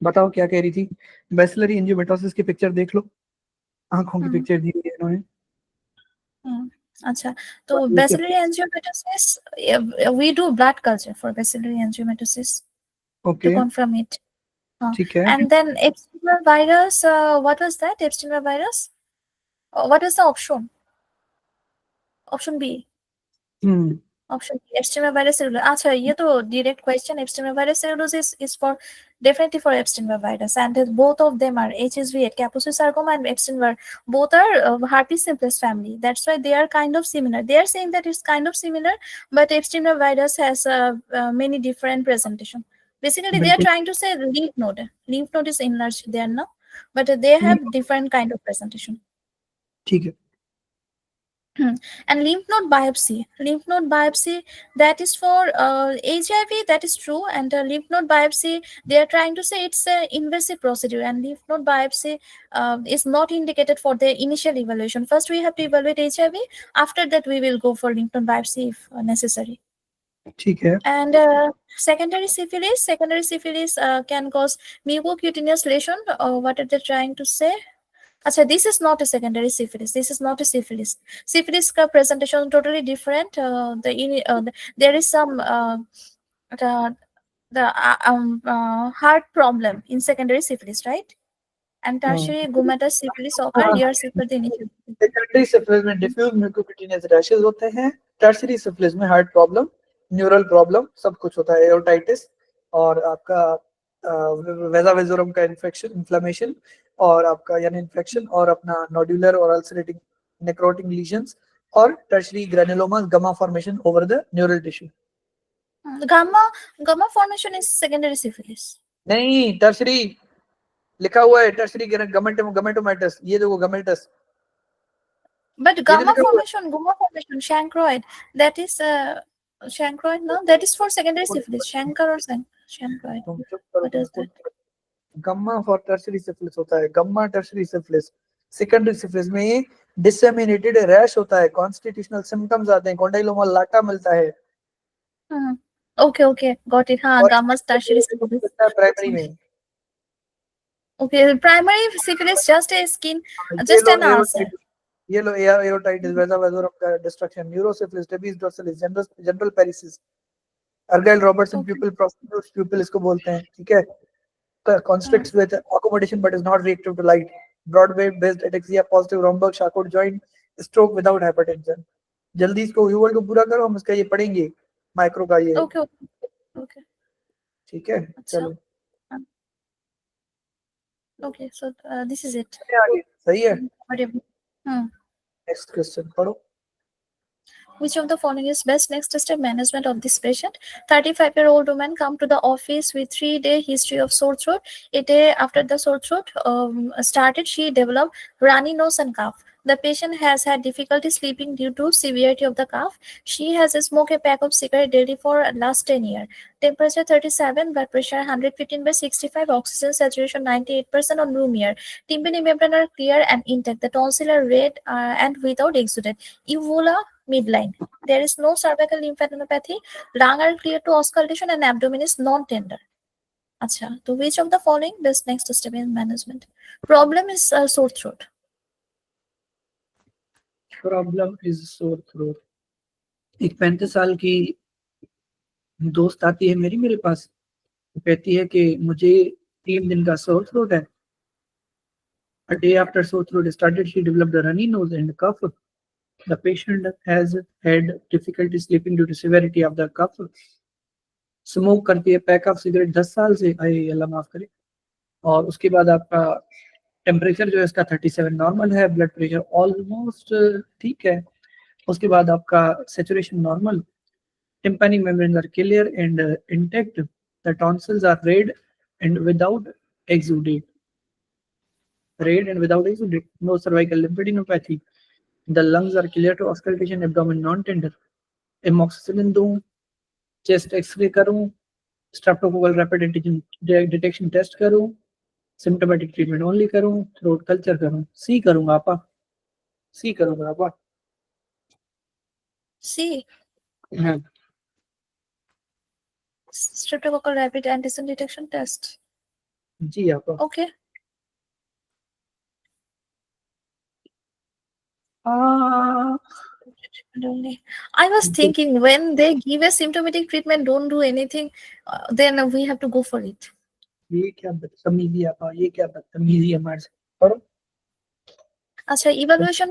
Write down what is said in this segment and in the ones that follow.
बताओ क्या कह रही थी। बैसिलरी एंजियोमेटोसिस की पिक्चर देख लो, आंखों की पिक्चर दी हुई है इन्होंने। अच्छा, तो bacillary angiomatosis, we do blood culture for bacillary angiomatosis to okay confirm it. ठीक है। And then Epstein-Barr virus, what was that? Epstein-Barr virus? What is the option? Option B. Hmm Option B, Epstein-Barr virus cellular. अच्छा, ये तो direct question. Epstein-Barr virus cellulosis is for definitely for Epstein-Barr virus, and both of them are HSV8, Kaposi sarcoma and Epstein-Barr. Both are herpes simplex family. That's why they are kind of similar. They are saying that it's kind of similar, but Epstein-Barr virus has many different presentation. Basically, they are बिल्कुल trying to say lymph node. Lymph node is enlarged there now, but they have different kind of presentation. ठीक है। And lymph node biopsy, that is for HIV, that is true. And lymph node biopsy, they are trying to say it's an invasive procedure, and lymph node biopsy is not indicated for the initial evaluation. First we have to evaluate HIV, after that we will go for lymph node biopsy if necessary. ठीक है। And secondary syphilis can cause mucocutaneous lesion. What are they trying to say? Achha, this is not a secondary syphilis. This is not a syphilis. Syphilis ka presentation totally different. There is some heart problem in secondary syphilis, right? And tertiary gomatous syphilis occur years after the initial. Secondary syphilis में diffuse mucocutaneous rashes होते हैं, tertiary syphilis में heart problem, neural problem सब कुछ होता है, एओर्टाइटिस और आपका वेजा वेजोरम का इन्फेक्शन, इन्फ्लेमेशन और आपका यानी इन्फेक्शन और अपना नोड्यूलर और अल्सरेटिंग नेक्रोटिक लीजन्स और tertiary granuloma gamma formation over the neural tissue. Gamma formation is secondary syphilis. नहीं, टर्शियरी लिखा हुआ है, टर्शियरी गमेटोमाइटस, ये देखो गमेटस। But gamma formation, chancroid, that is chancroid, no? That is for secondary syphilis. Chancre or chancroid. What is that? Gamma for tertiary syphilis होता है, gamma tertiary syphilis. Secondary syphilis में disseminated rash होता है, constitutional symptoms आते हैं, कॉन्डाइलोमा लाटा मिलता है। Okay, got it. हाँ, gamma tertiary syphilis. प्राइमरी में Okay, primary syphilis just a skin, ये just लो an ulcer. एओटाइटिस, ये लो एओटाइटिस, वेजा वेजोरम का destruction, neurosyphilis, tabes dorsalis, general paresis, Argyll Robertson Okay. Pupil prostitute pupil इसको बोलते हैं, ठीक है। Constricts with accommodation but is not reactive to light, Broadway based ataxia, positive Romberg Charcot joint, stroke without hypertension। जल्दी इसको यूवर्ड को पूरा करो, हम इसका ये पढ़ेंगे माइक्रो का ये। Okay. ठीक है, चलो Okay, so this is it. सही है। Hmm. नेक्स्ट क्वेश्चन पढ़ो। Which of the following is best next step management of this patient? 35-year-old woman come to the office with 3-day history of sore throat. A day after the sore throat started, she developed runny nose and cough. The patient has had difficulty sleeping due to severity of the cough. She has smoked a pack of cigarette daily for last 10 years. Temperature 37, blood pressure 115/65, oxygen saturation 98% on room air. Tympani membrane are clear and intact. The tonsil are red and without exudate. Uvula midline. There is no cervical lymphadenopathy. Lung are clear to auscultation and abdomen is non-tender. Acha, so which of the following best next step in management? Problem is sore throat. Problem is sore throat. एक 35 साल की दोस्त आती है मेरे पास, कहती है कि मुझे 3 दिन का सोर थ्रोट है। A day after sore throat started, she developed a runny nose and cough. The patient has had difficulty sleeping due to severity of the cough. Smoke करती है पैक ऑफ सिगरेट 10 साल से, अल्लाह माफ करे। और उसके बाद आपका टेम्परेचर जो है इसका 37 नॉर्मल है, ब्लड प्रेशर ऑलमोस्ट ठीक है। उसके बाद आपका saturation normal, tympanic membranes are clear and intact. The tonsils are red and without exudate. Red and without exudate. No cervical lymphadenopathy. The lungs are clear to auscultation, abdomen non-tender. Amoxicillin दूं, chest x-ray करूं, streptococcal rapid antigen detection test करूं, symptomatic treatment only करूं, throat culture करूं, C करूंगा आपा, C करूंगा आपा। C. हाँ, Streptococcal rapid antigen detection test. जी आपा। Okay. Only. I was thinking when they give a symptomatic treatment, don't do anything, then we have to go for it. ये क्या बदतमीजी आपा, ये क्या बदतमीजी है हमारे से। पढ़ो। Acha, evaluation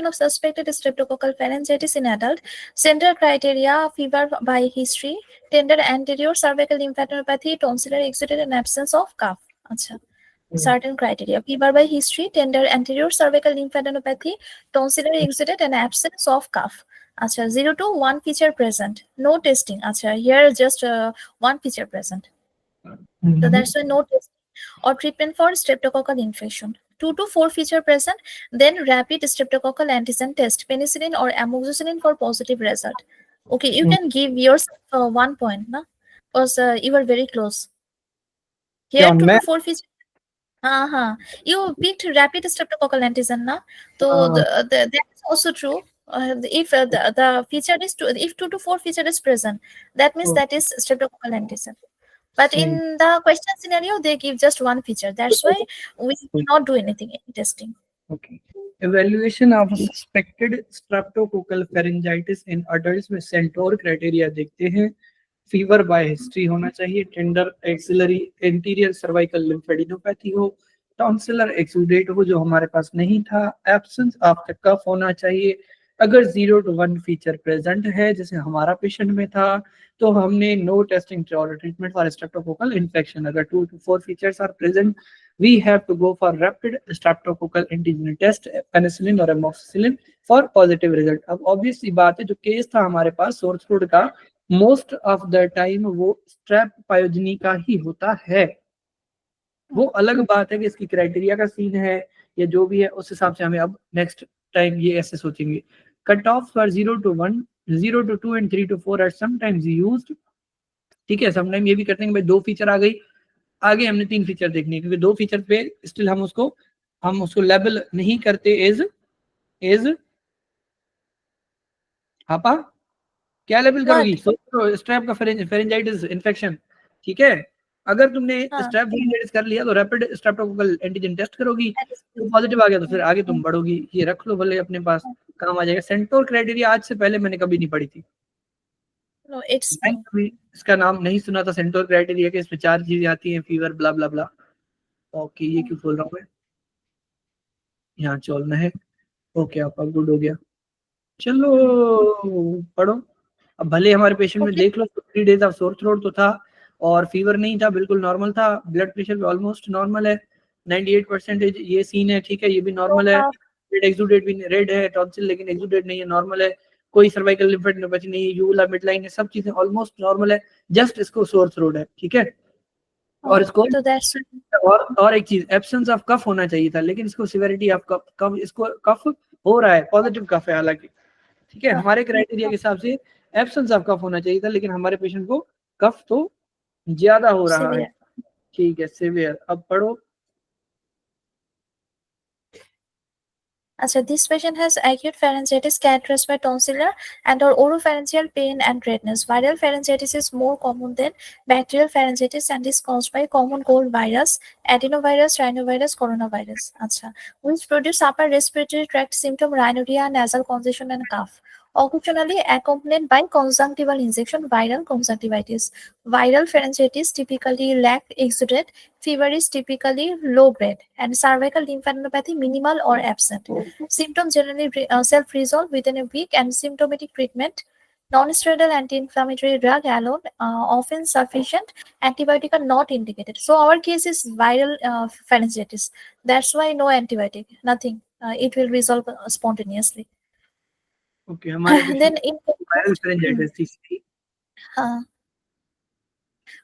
of suspected streptococcal pharyngitis in adult. Central criteria: fever by history, tender anterior cervical lymphadenopathy, tonsillar exudate, and absence of cough. Acha. Certain criteria: fever by history, tender anterior cervical lymphadenopathy, tonsillar exudate, and absence of cough. Acha, 0 to 1 feature present. No testing. Acha, here just 1 feature present. So that's why no testing or treatment for streptococcal infection. 2 to 4 feature present, then rapid streptococcal antigen test, penicillin or amoxicillin for positive result. Okay, you can give yourself 1 point, na? Because you are very close. Here 2 to 4 feature. You picked rapid streptococcal antigen, na? So that is also true. If the feature is if 2 to 4 feature is present, that means that is streptococcal antigen. But in the question scenario, they give just 1 feature. That's why we cannot do anything in testing. Okay. Evaluation of suspected streptococcal pharyngitis in adults में centaur criteria देखते हैं। Fever bye history होना चाहिए, tender axillary anterior cervical lymphadenopathy हो, tonsillar exudate हो जो हमारे पास नहीं था, एब्सेंस ऑफ द कफ होना चाहिए। अगर 0 to 1 फीचर प्रेजेंट है जैसे हमारा पेशेंट में था तो हमने नो टेस्टिंग और ट्रीटमेंट फॉर स्ट्रेप्टोकोकल इन्फेक्शन। अगर 2 to 4 features are present, we have to go for rapid streptococcal antigen test, penicillin और amoxicillin for positive result। अब ऑब्वियस सी बात है, जो केस था हमारे पास सोर थ्रोट का, मोस्ट ऑफ द टाइम वो स्ट्रेप पायोजनी का ही होता है। वो अलग बात है कि इसकी क्राइटेरिया का सीन है या जो भी है, उस हिसाब से हमें अब नेक्स्ट टाइम ये ऐसे सोचेंगे। Cut off for 0 to 1, 0 to 2 and 3 to 4 are sometimes used. ठीक है, समटाइम ये भी करते हैं कि भाई 2 फीचर आ गई, आगे हमने 3 फीचर देखने हैं, क्योंकि 2 फीचर पे स्टिल हम उसको लेबल नहीं करते एज हापा। क्या लेबल करोगी? स्ट्रेप का फेरेंजाइटिस इन्फेक्शन। ठीक है, अगर तुमने स्ट्रेप फेरेंजाइटिस कर लिया तो रैपिड स्ट्रेप्टोकोकल एंटीजन टेस्ट करोगी, तो पॉजिटिव आ गया तो फिर आगे तुम बढ़ोगी। ये रख लो भले अपने पास, काम आ जाएगा। सेंटोर क्राइटेरिया आज से पहले मैंने कभी नहीं पढ़ी थी। No, it's कभी इसका नाम नहीं सुना था सेंटोर क्राइटेरिया के। इसमें 4 चीजें आती हैं, फीवर ब्ला ब्ला ब्ला। ओके, ये क्यों बोल रहा हूँ मैं? यहाँ चलना है। ओके आपका गुड हो गया, चलो पढ़ो। अब भले हमारे पेशेंट में देख लो 3 days ऑफ सोर थ्रोट तो था और फीवर नहीं था, बिल्कुल नॉर्मल था। ब्लड प्रेशर भी ऑलमोस्ट नॉर्मल है, 98% ये सीन है। ठीक है, ये भी नॉर्मल है। एक्सुडेट भी रेड है, टॉन्सिल लेकिन एक्सुडेट नहीं है, नॉर्मल है। कोई सर्वाइकल लिम्फेडेनोपैथी नहीं है, यूवुला मिडलाइन है, सब चीजें ऑलमोस्ट नॉर्मल है। जस्ट इसको सोर थ्रोट है। ठीक है, और इसको और एक चीज, एब्सेंस ऑफ कफ होना चाहिए था, लेकिन इसको सिवियरिटी ऑफ कफ इसको कफ हो रहा है, पॉजिटिव कफ है हालांकि। ठीक है, हमारे क्राइटेरिया के हिसाब से एब्सेंस ऑफ कफ होना चाहिए था, लेकिन हमारे पेशेंट को कफ तो ज्यादा हो रहा है। ठीक है, सिवियर। अब पढ़ो। So this patient has acute pharyngitis characterized by tonsillar and or oropharyngeal pain and redness. Viral pharyngitis is more common than bacterial pharyngitis and is caused by common cold virus, adenovirus, rhinovirus, coronavirus. Which produce upper respiratory tract symptom rhinorrhea, nasal congestion, and cough. Occasionally accompanied by conjunctival injection, viral conjunctivitis. Viral pharyngitis typically lack exudate. Fever is typically low grade, and cervical lymphadenopathy minimal or absent. Symptoms generally self-resolve within a week, and symptomatic treatment, non-steroidal anti-inflammatory drug alone often sufficient. Antibiotic are not indicated. So our case is viral pharyngitis. That's why no antibiotic, nothing. It will resolve spontaneously. Okay, हमारे then in viral pharyngitis थी।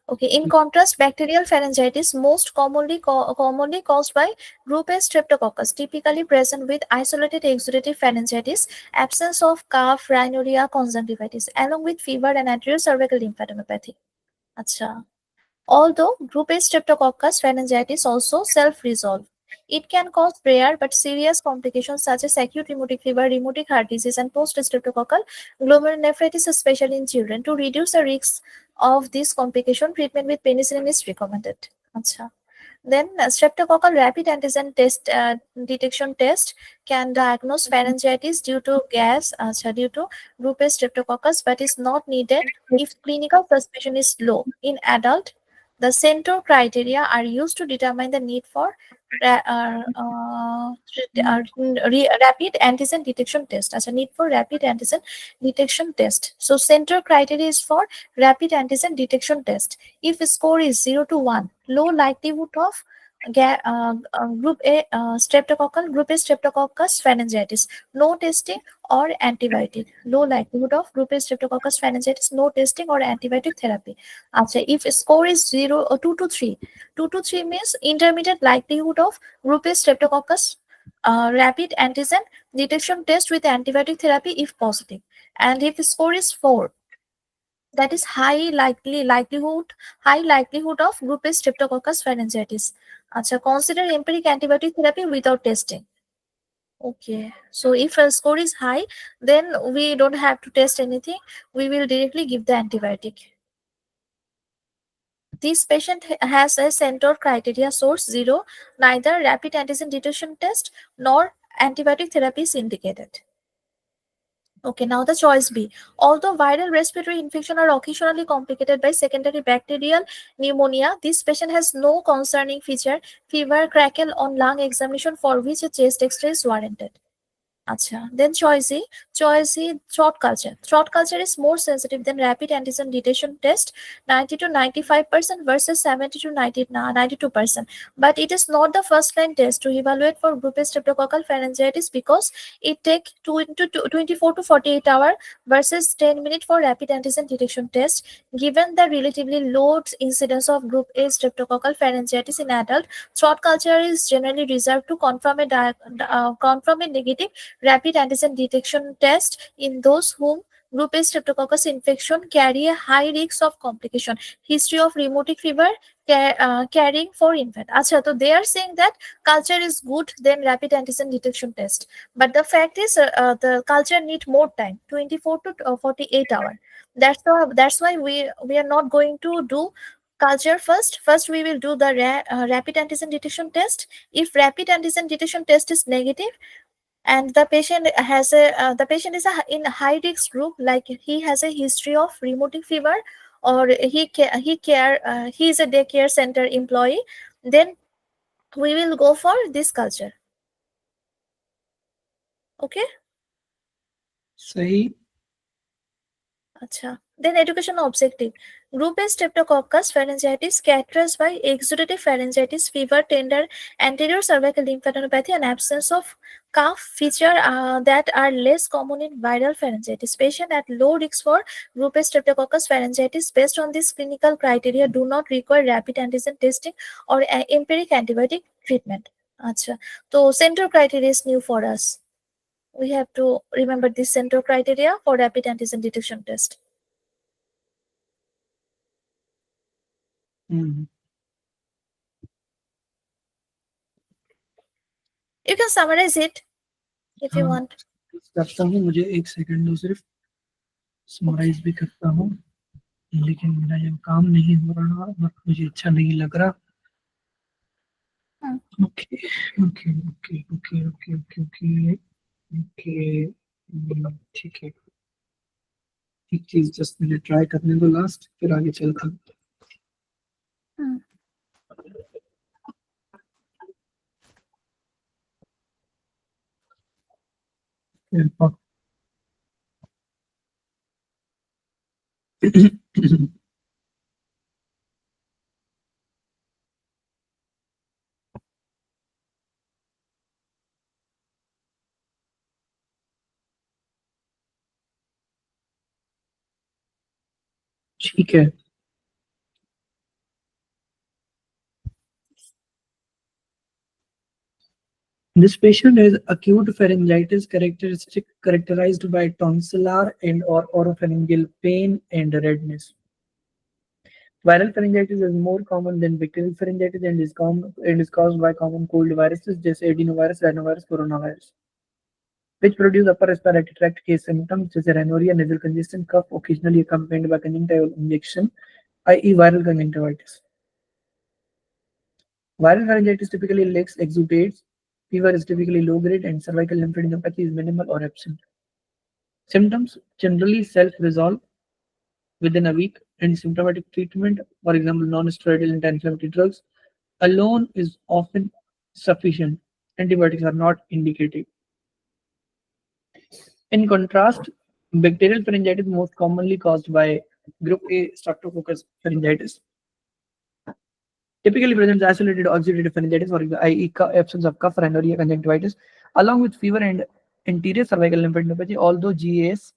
Okay. In contrast, bacterial pharyngitis most commonly caused by group A streptococcus, typically present with isolated exudative pharyngitis, absence of cough, rhinorrhea, conjunctivitis, along with fever and anterior cervical lymphadenopathy. Although group A streptococcus pharyngitis also self-resolve. It can cause rare but serious complications such as acute rheumatic fever, rheumatic heart disease, and post-streptococcal glomerulonephritis, especially in children. To reduce the risks of this complication, treatment with penicillin is recommended. Acha. Then streptococcal rapid antigen test detection test can diagnose pharyngitis due to due to group A streptococcus, but is not needed if clinical suspicion is low. In adult, the Centor criteria are used to determine the need for rapid antigen detection test. As a need for rapid antigen detection test. So Centor criteria is for rapid antigen detection test. If score is 0 to 1, low likelihood of group A streptococcus pharyngitis, no testing or antibiotic. Low likelihood of group A streptococcus pharyngitis, no testing or antibiotic therapy. Achha, if score is 2 to 3, 2 to 3 means intermediate likelihood of group A streptococcus rapid antigen detection test with antibiotic therapy if positive. And if score is 4, that is high likelihood of group A streptococcus pharyngitis. Acha, consider empiric antibiotic therapy without testing. Okay, so if a score is high, then we don't have to test anything. We will directly give the antibiotic. This patient has a Centor criteria source 0, neither rapid antigen detection test nor antibiotic therapy is indicated. Okay, now the choice B. Although viral respiratory infection are occasionally complicated by secondary bacterial pneumonia, this patient has no concerning feature, fever, crackle on lung examination for which a chest X-ray is warranted. Acha. Then choice C, throat culture. Throat culture is more sensitive than rapid antigen detection test, 90 to 95% versus 70 to 92%. But it is not the first line test to evaluate for group A streptococcal pharyngitis because it takes 24 to 48 hours versus 10 minutes for rapid antigen detection test. Given the relatively low incidence of group A streptococcal pharyngitis in adult, throat culture is generally reserved to confirm a negative rapid antigen detection test in those whom group A streptococcus infection carry a high risk of complication, history of rheumatic fever, carrying for infant. Acha, so they are saying that culture is good than rapid antigen detection test, but the fact is the culture need more time, 24 to 48 hours. That's why we are not going to do culture first. First we will do the rapid antigen detection test. If rapid antigen detection test is negative and the patient has is in a high risk group, like he has a history of rheumatic fever, or he is a daycare center employee, then we will go for this culture. Okay. सही. Acha. Then education objective. Group A streptococcus pharyngitis characterized by exudative pharyngitis, fever, tender anterior cervical lymphadenopathy, and absence of cough feature that are less common in viral pharyngitis. Patients at low risk for group A streptococcus pharyngitis based on this clinical criteria do not require rapid antigen testing or empiric antibiotic treatment. Acha. So Centor criteria is new for us. We have to remember this Centor criteria for rapid antigen detection test. Hmm. You can summarize it if you want. करता हूँ, मुझे एक second दो, सिर्फ summarise भी करता हूँ, लेकिन मेरा ये काम नहीं हो रहा और मुझे अच्छा नहीं लग रहा. Okay okay okay okay okay okay okay okay, ठीक है. एक चीज जस्ट मुझे ट्राई करने दो लास्ट, फिर आगे चलता हूँ. ठीक है. This patient has acute pharyngitis characterized by tonsillar and or oropharyngeal pain and redness. Viral pharyngitis is more common than bacterial pharyngitis and is caused by common cold viruses जैसे adenovirus, rhinovirus, coronavirus, which produce upper respiratory tract case symptoms जैसे rhinorrhea, nasal congestion, cough, occasionally accompanied by conjunctival injection, i.e. viral conjunctivitis. Viral pharyngitis typically lacks exudates, fever is typically low grade, and cervical lymphadenopathy is minimal or absent. Symptoms generally self-resolve within a week, and symptomatic treatment, for example, non-steroidal anti-inflammatory drugs, alone is often sufficient. Antibiotics are not indicated. In contrast, bacterial pharyngitis is most commonly caused by group A Streptococcus pharyngitis. Typically presents isolated oxidative pharyngitis, or i.e. absence of cough, rhinorrhea, conjunctivitis, along with fever and anterior cervical lymphadenopathy, although GAS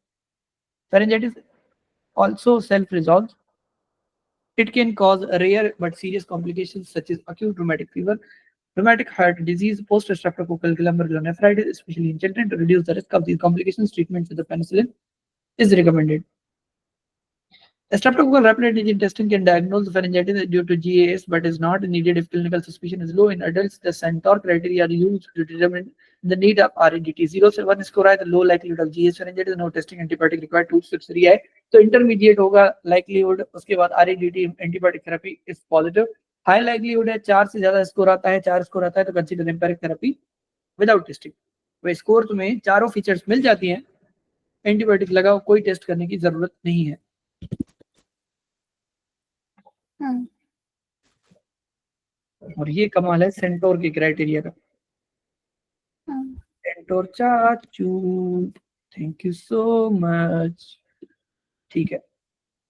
pharyngitis also self-resolves. It can cause rare but serious complications such as acute rheumatic fever, rheumatic heart disease, post-streptococcal glomerulonephritis, especially in children. To reduce the risk of these complications, treatment with the penicillin is recommended. A streptococcal rapid antigen testing can diagnose pharyngitis due to GAS, but is not needed if clinical suspicion is low. In adults, the Centaur criteria are used to determine the need of RADT. 0 से 1 score है, the low likelihood of GAS pharyngitis, no testing, antibiotic required. 2 से 3 है, तो intermediate होगा likelihood. उसके बाद RADT antibiotic therapy is positive. High likelihood है, 4 से ज्यादा स्कोर आता है, 4 स्कोर आता है तो consider empiric therapy without testing. वह स्कोर तुम्हें चारों फीचर्स मिल जाती हैं, एंटीबायोटिक लगाओ, कोई टेस्ट करने की जरूरत नहीं है. और ये कमाल है सेंटोर के क्राइटेरिया का. सेंटोर चाचू, थैंक यू सो मच. ठीक है.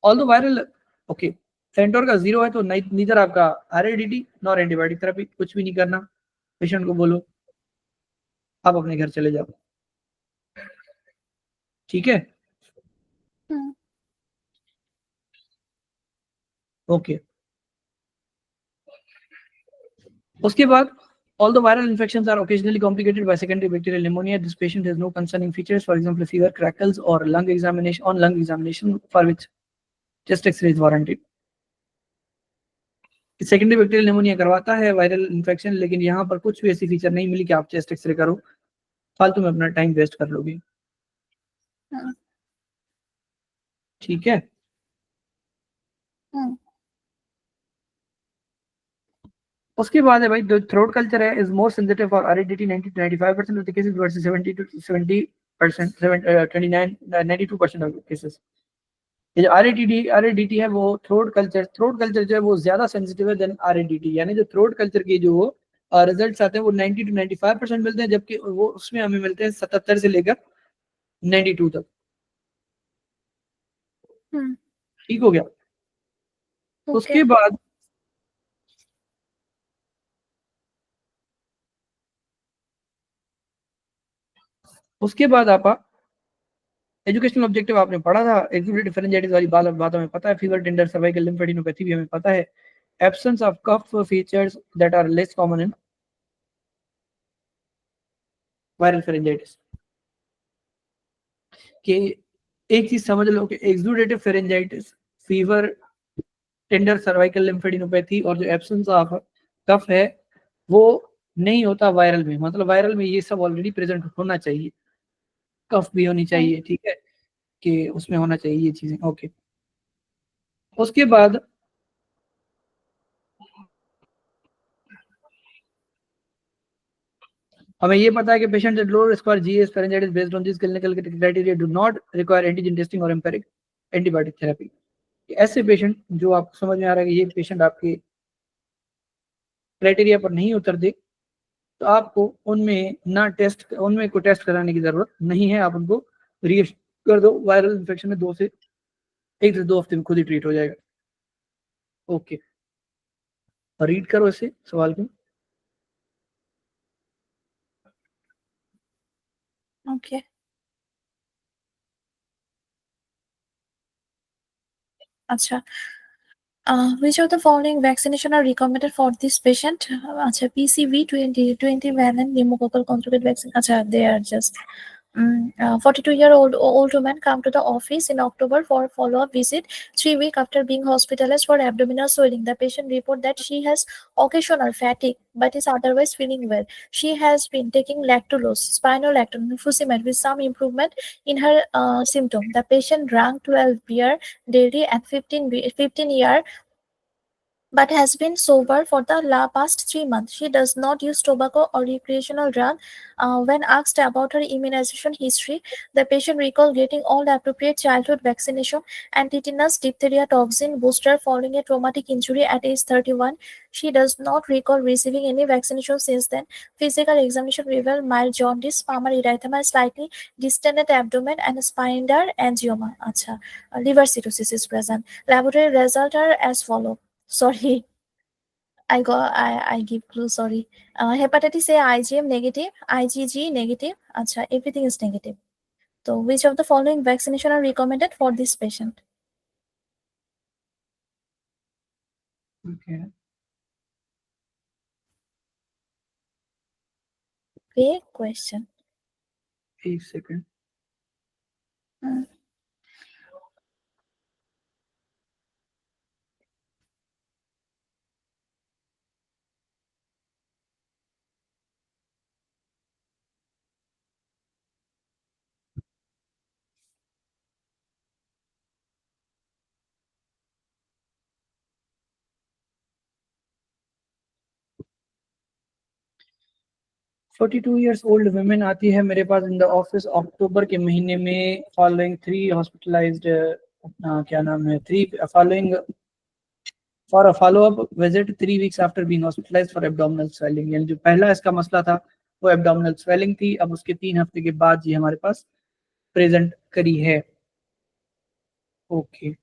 All the viral, okay, centaur का 0 है तो नीदर आपका आरएडीटी नॉर एंटीबायोटिक थेरेपी, कुछ भी नहीं करना. पेशेंट को बोलो आप अपने घर चले जाओ. ठीक है. ओके. उसके बाद all the viral infections are occasionally complicated by secondary bacterial pneumonia. This patient has no concerning features, for example, fever, crackles, or lung examination for which chest X-ray is warranted. Secondary bacterial pneumonia करवाता है viral infection, लेकिन यहाँ पर कुछ भी ऐसी feature नहीं मिली कि आप चेस्ट एक्सरे करो, फालतू में अपना टाइम वेस्ट कर लोगे. ठीक है. उसके बाद है भाई, जो थ्रोट कल्चर है is more sensitive for RADT 90 to 95% of the cases versus 70 to 70%, 92% of cases. ये जो आरएडीटी है वो थ्रोट कल्चर जो है वो ज्यादा सेंसिटिव है देन आरएडीटी. यानी जो थ्रोट कल्चर के जो रिजल्ट्स आते हैं वो 90 to 95% मिलते हैं, जबकि वो उसमें हमें मिलते हैं 77 से लेकर 92 तक. ठीक हो गया. उसके बाद आपका एजुकेशनल ऑब्जेक्टिव आपने पढ़ा था. एक्सुडेटिव फेरेंजाइटिस वाली बात हमें पता है. फीवर, टेंडर, सर्वाइकल लिम्फेडेनोपैथी भी हमें पता है. Absence of cough features that are less common in viral pharyngitis. कि एक चीज समझ लो कि exudative pharyngitis, fever, tender cervical lymphadenopathy और जो एब्सेंस ऑफ कफ है वो नहीं होता वायरल में. मतलब वायरल में ये सब ऑलरेडी प्रेजेंट होना चाहिए, कफ भी होनी चाहिए. ठीक है, कि उसमें होना चाहिए ये चीजें. ओके. उसके बाद हमें ये पता है कि patient low risk for GS pharyngitis based on this clinical criteria do not require antigen testing और एम्पेरिक एंटीबायोटिक थेरेपी. ऐसे पेशेंट जो आपको समझ में आ रहा है कि ये पेशेंट आपके क्राइटेरिया पर नहीं उतरते, तो आपको उनमें को टेस्ट कराने की जरूरत नहीं है. आप उनको रीएश्योर कर दो. वायरल इन्फेक्शन में 1 से 2 हफ्ते में खुद ही ट्रीट हो जाएगा. ओके. रीड करो इसे सवाल को. Okay. अच्छा. Which of the following vaccination are recommended for this patient? अच्छा, PCV 20 valent pneumococcal conjugate vaccine. अच्छा, they are just 42-year-old woman come to the office in October for a follow-up visit 3 weeks after being hospitalized for abdominal swelling. The patient report that she has occasional fatigue but is otherwise feeling well. She has been taking lactulose, spironolactone, and fusimate with some improvement in her symptom. The patient drank 12 beer daily at 15 year but has been sober for the past 3 months. She does not use tobacco or recreational drug. When asked about her immunization history, the patient recalled getting all the appropriate childhood vaccination and tetanus, diphtheria, toxin booster following a traumatic injury at age 31. She does not recall receiving any vaccination since then. Physical examination revealed mild jaundice, palmar erythema, slightly distended abdomen, and spinal angioma. Acha. Liver cirrhosis is present. Laboratory results are as follows. Sorry, I give clue. Sorry. Hepatitis A IgM negative, IgG negative. Acha, everything is negative. So, which of the following vaccination are recommended for this patient? Okay. Okay, question. एक second. Hmm. $42 years old women आती है मेरे पास in the office अक्टूबर के महीने में following 3 hospitalised क्या नाम है 3 following for a follow up visit 3 weeks after being hospitalised for abdominal swelling. यानी जो पहला इसका मसला था वो एब्डोमिनल स्वेलिंग थी, अब उसके 3 हफ्ते के बाद ये हमारे पास प्रेजेंट करी है। ओके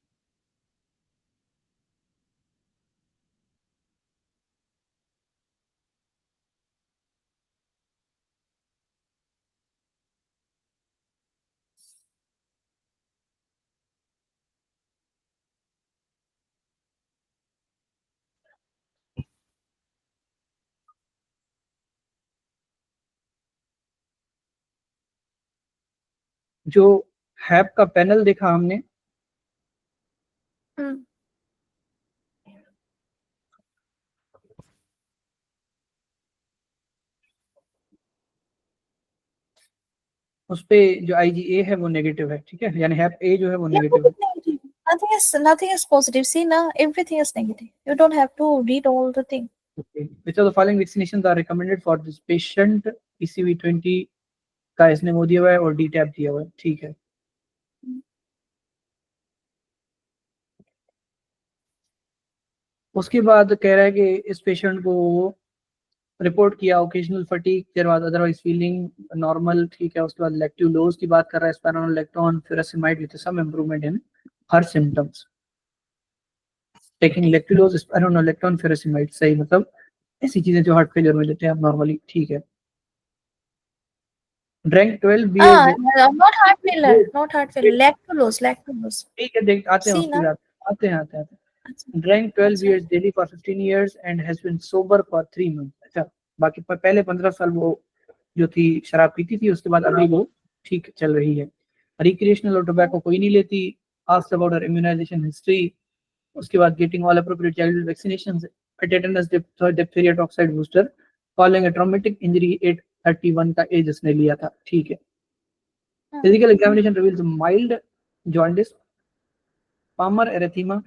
जो हैप का पैनल देखा हमने Hmm. उस पे जो IgA है वो नेगेटिव है, ठीक है, यानी हैप ए जो है वो Yeah, नेगेटिव है। negative. Nothing is positive. See now, everything is negative. You don't have to read all the thing. Okay. Which of the following vaccinations are recommended for this patient? PCV20 का इसने वो दिया हुआ है और D tap दिया हुआ है, ठीक है। उसके बाद कह रहा है कि इस पेशेंट को रिपोर्ट किया occasional fatigue, there was otherwise feeling normal, ठीक है। उसके बाद लैक्टिव लोज की बात कर रहा है, spironolactone furosemide with some improvement in her symptoms. Taking lactulose spironolactone furosemide, सही, मतलब ऐसी चीजें जो हार्ट फेलियर में लेते हैं आप नॉर्मली, ठीक है। Drank 12 beers, Not heart failure. Not heart failure. Lactulose. ठीक है, देख आते हैं See उसकी now. बात, आते हैं। अच्छा, Drank 12 अच्छा. years daily for 15 years and has been sober for 3 months। अच्छा, बाकी पहले 15 साल वो जो थी शराब पीती थी, उसके बाद अभी वो ठीक चल रही है। रिक्रिएशनल और टोबैको कोई नहीं लेती। Asked about her immunisation history, उसके बाद getting all appropriate childhood vaccinations, tetanus, diphtheria, toxoid booster following a traumatic injury at 31 का एज उसने लिया था, ठीक है। Physical examination reveals mild jaundice, palmar erythema,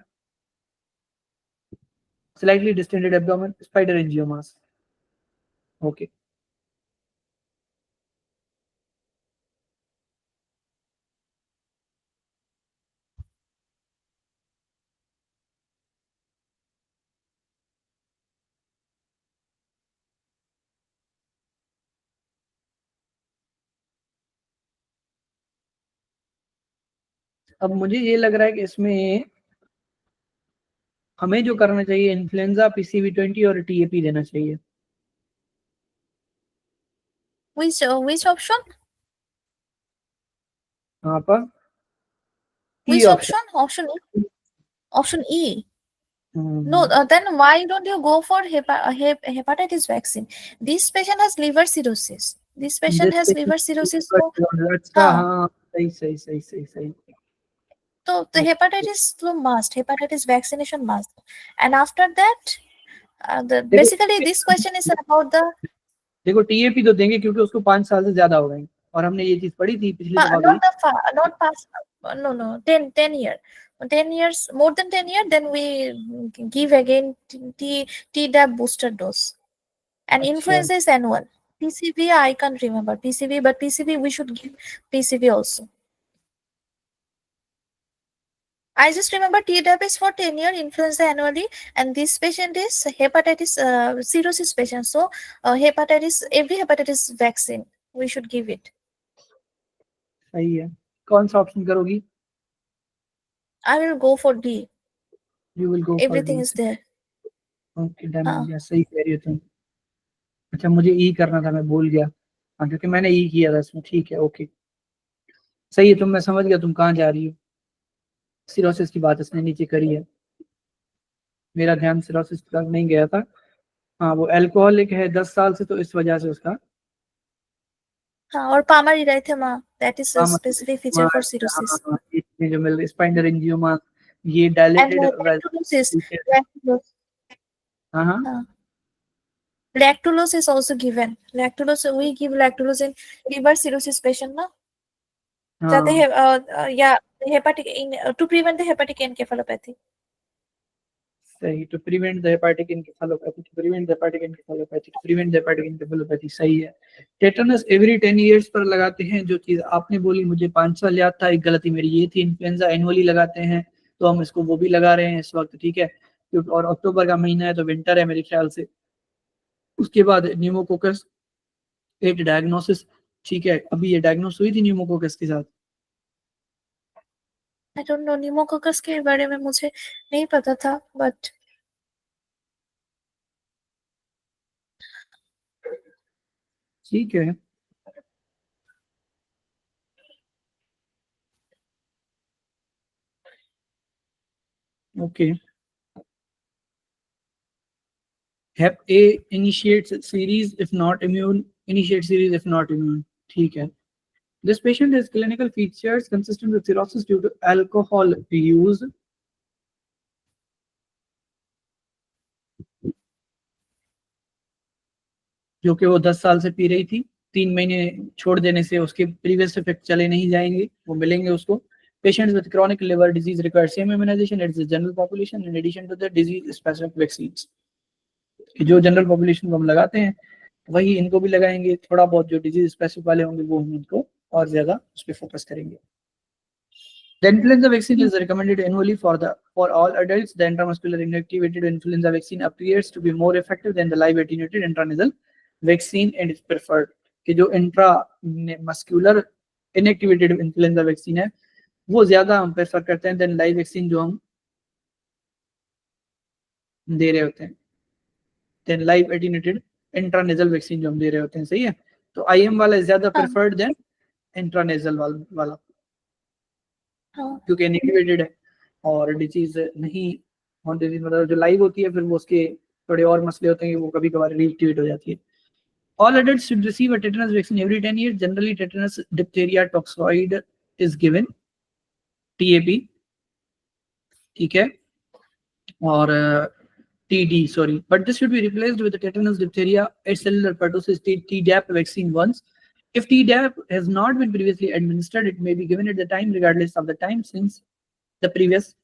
slightly distended abdomen, spider angiomas। Okay अब मुझे ये लग रहा है कि इसमें हमें जो करना चाहिए इन्फ्लुएंजा, PCV20 और TAP देना चाहिए। Which option? यहाँ पर Which E option? Option. Option E. No, then why don't you go for hepatitis vaccine? This patient has liver cirrhosis. This patient has liver cirrhosis. So, अच्छा हाँ सही so the hepatitis flu must, hepatitis vaccination must, and after that, basically this question is about the देखो TAP तो देंगे क्योंकि उसको 5 साल से ज्यादा हो गए और हमने ये चीज पढ़ी थी पिछली दफा भी। not past, no 10 year, 10 years, more than 10 years, then we give again Tdap booster dose. And अच्छा। influenza is annual. PCV I can't remember PCV, but PCV we should give PCV also. I just remember Tdap is for 10 year, influenza annually, and this patient is hepatitis cirrhosis patient. So hepatitis, every hepatitis vaccine we should give it. सही है, कौन सा option करोगी? I will go for D. You will go Everything for D. is there. Okay, done हो गया, सही कह रही हो तुम। अच्छा मुझे ई करना था, मैं भूल गया। हाँ क्योंकि मैंने ई किया था इसमें, ठीक है ओके सही है। तुम, मैं समझ गया तुम कहाँ जा रही हो। सिरोसिस की बात इसने नीचे करी है, मेरा ध्यान सिरोसिस तक नहीं गया था। हाँ वो अल्कोहलिक है 10 साल से, तो इस वजह से उसका हाँ, और Palmer इराइथेमा, that is a specific feature for cirrhosis. ये जो मिल स्पाइनल एंजियोमा, ये डायलेटेड lactulose, हाँ lactulose is also given. Lactulose, we give lactulose in liver cirrhosis patient, na? যাতে hepatic to prevent the hepatic encephalopathy. सही, to prevent the hepatic encephalopathy, सही है। Tetanus every 10 years पर लगाते हैं, जो चीज आपने बोली मुझे 5 साल याद था, एक गलती मेरी ये थी। इन्फ्लुएंजा एनुअली लगाते हैं, तो हम इसको वो भी लगा रहे हैं इस वक्त, ठीक है। और अक्टूबर का महीना है तो विंटर है मेरे ख्याल से। उसके बाद न्यूमोकोकस 8 डायग्नोसिस, ठीक है। अभी ये डायग्नोस हुई थी न्यूमोकोकस के साथ। I don't know, pneumococcus के बारे में मुझे नहीं पता था, but ठीक है okay. Hep A initiates series if not immune, ठीक है। This patient has clinical features consistent with cirrhosis due to alcohol use. जो कि वो 10 साल से पी रही थी, 3 महीने छोड़ देने से उसके प्रीवियस इफेक्ट चले नहीं जाएंगे, वो मिलेंगे उसको। Patients with chronic liver disease require same immunization as the general population in addition to the disease specific vaccines. कि जो जनरल पॉपुलेशन को हम लगाते हैं वही इनको भी लगाएंगे, थोड़ा बहुत जो डिजीज स्पेसिफिक वाले होंगे वो हम इनको और ज्यादा उस पर फोकस करेंगे। The influenza vaccine is recommended annually for all adults. The intramuscular inactivated influenza vaccine appears to be more effective than the live attenuated intranasal vaccine and is preferred. कि जो intramuscular inactivated influenza vaccine है वो ज्यादा हम prefer करते हैं then live vaccine जो हम दे रहे होते हैं, then live attenuated intranasal vaccine जो हम दे रहे होते हैं, सही है। तो आईएम वाला ज्यादा प्रेफर्ड देन इंट्रानेजल वाला क्योंकि इनएक्टिवेटेड है और डिजीज नहीं, और डिजीज मतलब जो लाइव होती है फिर वो उसके थोड़े और मसले होते हैं कि वो कभी कभार रीएक्टिवेट हो जाती है। All adults should receive a tetanus vaccine every 10 years. Generally, tetanus diphtheria toxoid is given, TAP, ठीक है, और TD, sorry, but this should be replaced with the tetanus diphtheria acellular pertussis Tdap vaccine once. If Tdap has not been previously administered, it may be given at the time regardless of the time since the previous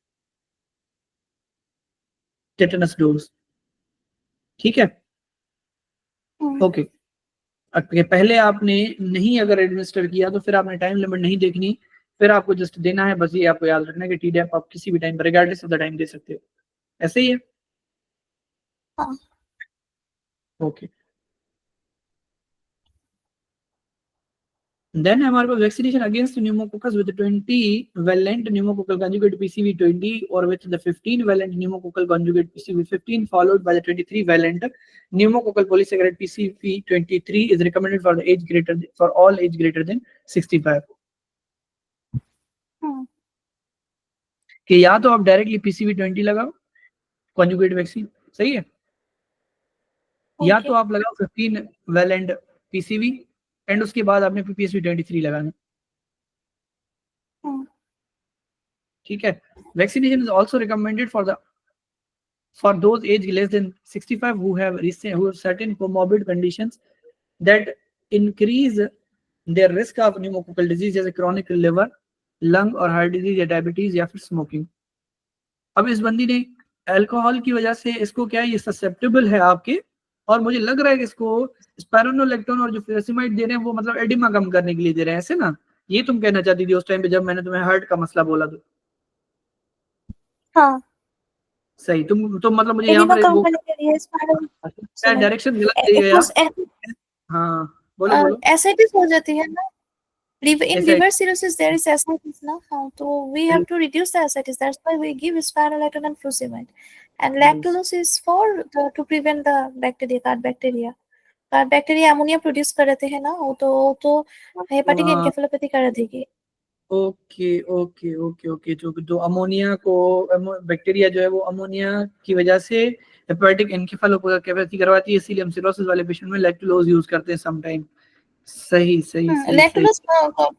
tetanus dose, ठीक है okay. पहले आपने नहीं अगर administer किया तो फिर आपने टाइम लिमिट नहीं देखनी, फिर आपको जस्ट देना है, बस ये आपको याद रखना है कि टीडीएफ आप किसी भी टाइम पर रिगार्डलेस ऑफ द टाइम दे सकते हो, ऐसे ही है ओके। देन हमारे पास vaccination against pneumococcus with 20 valent pneumococcal conjugate PCV 20 और with the 15 valent pneumococcal conjugate PCV 15 followed by the 23 valent pneumococcal polysaccharide PCV 23 is recommended for the age greater for all age greater than 65। कि या तो आप directly PCV 20 लगाओ conjugate vaccine, सही है, या तो आप लगाओ 15 वैलेंट पीसीवी एंड उसके बाद आपने PPSV23 लगाना। ठीक है। Vaccination is also recommended for those age less than 65 who have certain comorbid conditions that increase their risk of pneumococcal disease जैसे chronic liver, lung और heart disease या diabetes या फिर smoking। अब इस बंदी ने अल्कोहल की वजह से इसको क्या है, ये ससेप्टेबल है आपके, और मुझे लग रहा है कि इसको स्पाइरोनोलेक्टोन और जो फेसिमाइड दे रहे हैं वो मतलब एडिमा कम करने के लिए दे रहे हैं, ऐसे ना? ये तुम कहना चाहती थी उस टाइम पे जब मैंने तुम्हें हार्ट का मसला बोला तो। हाँ, सही। तुम मतलब मुझे यहाँ एडिमा पर कम वो करने के लिए स्पाइरोनोलेक्टोन। डायरेक्शन गलत दे रही है इट आप। वाज हाँ, बोलो बोलो। एसिडिस हो जाती है ना, in ऐसा liver cirrhosis there is ascites ना, हाँ, तो we है। have to reduce the ascites, that's why we give spironolactone and furosemide, and Yes. lactulose is for to prevent the bacteria, card bacteria ammonia produce कर रहे हैं ना, वो तो हेपाटिक हाँ, एनकेफेलोपैथी करा देगी। Okay okay okay okay. जो जो अमोनिया को, बैक्टीरिया जो है वो अमोनिया की वजह से हेपेटिक एनकेफेलोपैथी करवाती है, इसीलिए हम सिरोसिस वाले पेशेंट में लैक्टुलोज यूज करते हैं सम टाइम। सही सही सही सही। Lactulose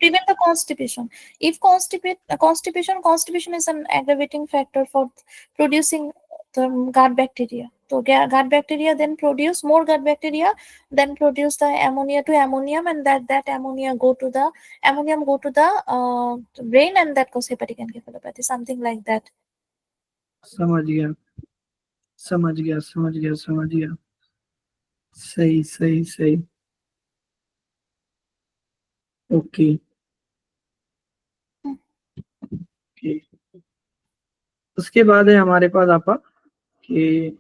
prevent the constipation. If constipation is an aggravating factor for producing the gut bacteria. So gut bacteria then produce more gut bacteria, then produce the ammonia to ammonium, and that ammonium go to the brain, and that cause hepatic encephalopathy, something like that. समझ गया समझ गया समझ गया समझ गया। सही सही सही। Okay okay. उसके बाद है हमारे पास आपा कि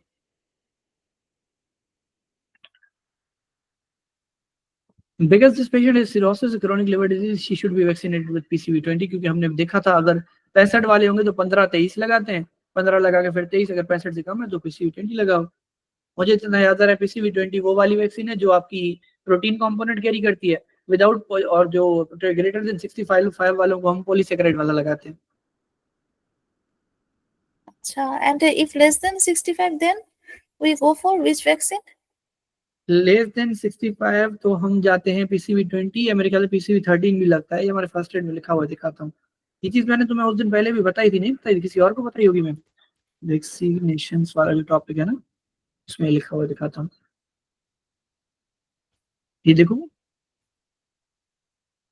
because this patient is cirrhosis chronic liver disease she should be vaccinated with PCV20, क्योंकि हमने देखा था अगर 65 वाले होंगे तो 15-23 लगाते हैं, 15 लगा के फिर 23, अगर 65 से कम है तो PCV20 लगाओ। मुझे इतना याद आ रहा है PCV20 वो वाली वैक्सीन है जो आपकी प्रोटीन कंपोनेंट कैरी करती है विदाउट, और जो ग्रेटर देन 65 वालों को हम पॉलीसेकेराइड वाला लगाते हैं। अच्छा, and if less than 65, then we go for which vaccine? Less than 65 तो हम जाते हैं PCV20, या मेरे ख्याल से PCV13 भी लगता है, ये हमारे फर्स्ट एड में लिखा हुआ दिखाता हूँ। ये चीज मैंने तुम्हें उस दिन पहले भी बताई थी, नहीं बताई थी? किसी और को बताई होगी। मैं वैक्सीनेशन वाला जो टॉपिक है ना, उसमें लिखा हुआ दिखाता हूँ। ये देखो,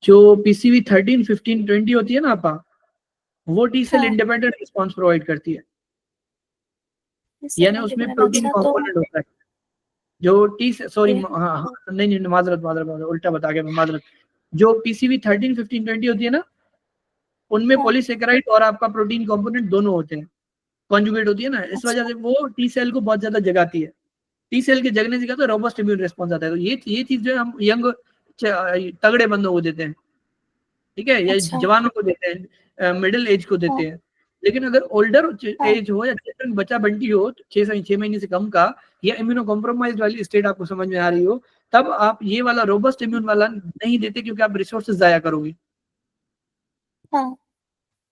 जो PCV13, 15, 20 होती है ना आपा, वो टी सेल हाँ, इंडिपेंडेंट रिस्पॉन्स प्रोवाइड करती है, यानी उसमें प्रोटीन अच्छा, तो कंपोनेंट होता है। जो सॉरी, ये हाँ हाँ, नहीं नहीं, माजरत माजरत माजरत, उल्टा बता गया मैं, माजरत। जो PCV13, 15, 20 होती है ना, उनमें हाँ, पॉलीसेकेराइड और आपका प्रोटीन कंपोनेंट दोनों होते हैं, कॉन्जुगेट होती है ना, इस वजह अच्छा, से वो टी सेल को बहुत ज्यादा जगाती है। टी सेल के जगने से क्या होता है, रोबस्ट इम्यून रिस्पॉन्स आता है। तो ये चीज जो है हम यंग तगड़े बंदों को देते हैं, ठीक है, या अच्छा, जवानों को देते हैं, मिडिल एज को देते हाँ, हैं। लेकिन अगर ओल्डर हाँ, एज हो या बच्चा बंटी हो, 6 महीने से कम का, या इम्यूनो कॉम्प्रोमाइज वाली स्टेट आपको समझ में आ रही हो, तब आप ये वाला रोबस्ट इम्यून वाला नहीं देते, क्योंकि आप रिसोर्सेज जाया करोगे। हाँ,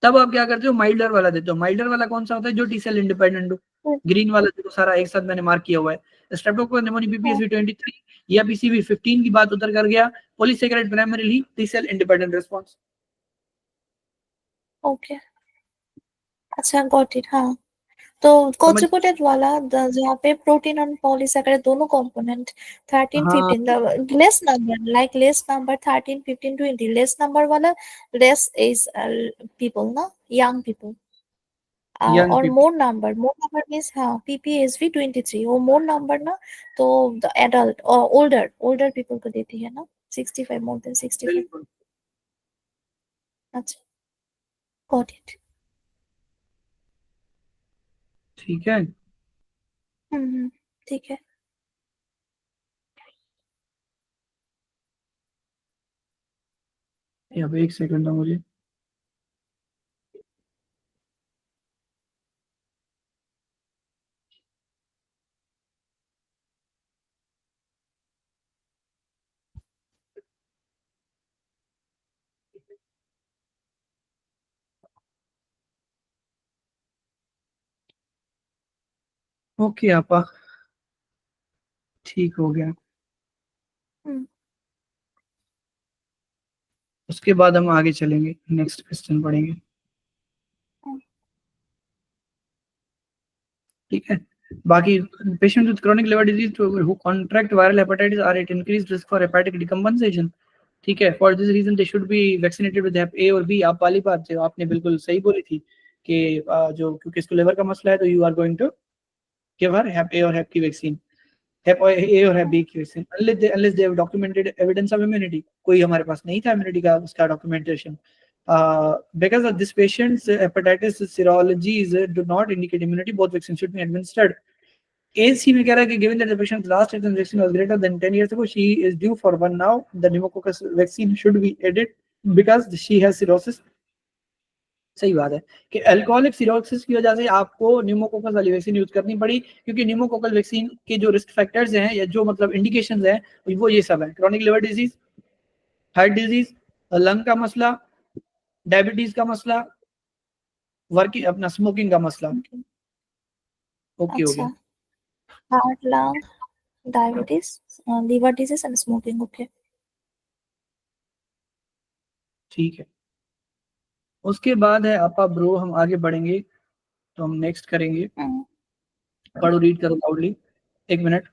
तब आप क्या करते हो, माइल्डर वाला देते हो। माइल्डर वाला कौन सा होता है, जो टी सेल इंडिपेंडेंट हो, ग्रीन वाला जो सारा एक साथ मैंने मार्क किया हुआ है। स्ट्रेप्टोकोकस निमोनिया हाँ, PPSV23 या PCV15 की बात उधर कर गया। Polysaccharide primarily T cell independent response. Okay, अच्छा, गॉट इट, हाँ। तो समझ। कोचिकोटेट वाला जहाँ पे प्रोटीन और पॉलीसेकेराइड दोनों कंपोनेंट 13 हाँ, 15, the less number, like less number 13 15 20, less number वाला लेस एज पीपल ना, यंग पीपल, यंग और पीपल। मोर नंबर मीन्स हाँ PPSV23, वो मोर नंबर ना, तो द एडल्ट और ओल्डर पीपल को देती है ना, 65, मोर देन 65। बिल्कुल। अच्छा, गॉट इट। ठीक है। ठीक है। यहाँ पे एक सेकंड ना मुझे। ओके आपा, ठीक हो गया। हम्म उसके बाद हम आगे चलेंगे, नेक्स्ट क्वेश्चन पढ़ेंगे। ठीक है, बाकी patient with chronic liver disease who contract viral hepatitis are at increased risk for hepatic decompensation. ठीक है, for this reason they should be vaccinated with hep A और बी। आप वाली बात जो आपने बिल्कुल सही बोली थी कि जो क्योंकि इसको लिवर का मसला है तो you are going to give her hep A और हेप की वैक्सीन, हेप ए और हेप बी की vaccine, unless they have documented evidence of immunity। कोई हमारे पास नहीं था immunity का उसका documentation। Because of this patient's hepatitis serologies do not indicate immunity, both vaccines should be administered। AC में कह रहा है कि given that the patient's last vaccine was greater than 10 years ago, she is due for one now, the pneumococcus vaccine should be added because she has cirrhosis। सही बात है कि alcoholic cirrhosis की वजह से आपको न्यूमोकोकस वाली वैक्सीन यूज करनी पड़ी, क्योंकि न्यूमोकोकल वैक्सीन के जो रिस्क फैक्टर्स हैं या जो मतलब इंडिकेशंस हैं वो ये सब है, chronic liver disease, heart disease, lung का मसला, डायबिटीज का मसला, वर्किंग अपना स्मोकिंग का मसला। ओके हो गया, heart, lung, diabetes, liver disease and smoking. Okay ठीक है। उसके बाद है आपा ब्रो, हम आगे बढ़ेंगे तो हम नेक्स्ट करेंगे। पढ़ो, रीड करो लाउडली, एक मिनट।